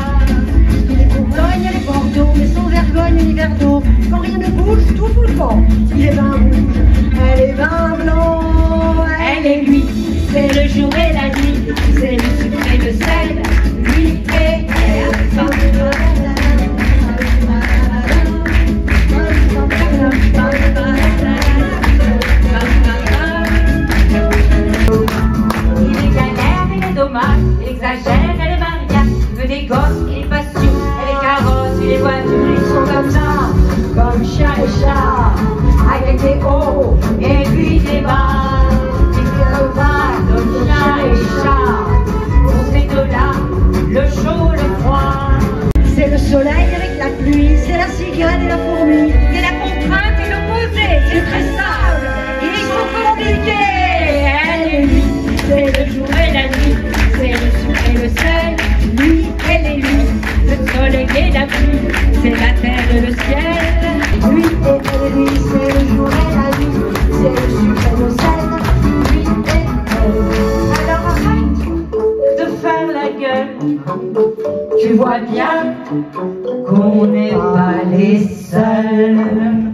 Il est Bourgogne, elle est Bordeaux, mais sans vergogne ni verre d'eau. Quand rien ne bouge, tout fout le camp. Il est vin rouge, elle est vin blanc. Elle et lui, c'est le jour et la nuit, c'est le sucre et le sel, lui et elle. Il est galère et les dommages, il exagère et les mariages, il veut des gosses et les passions, et les carrosses et les voitures, ils sont comme ça, comme chien et chat, avec des hauts et puis des bas. Comme chien et chat, pour ces deux-là, vois bien qu'on n'est pas les seuls.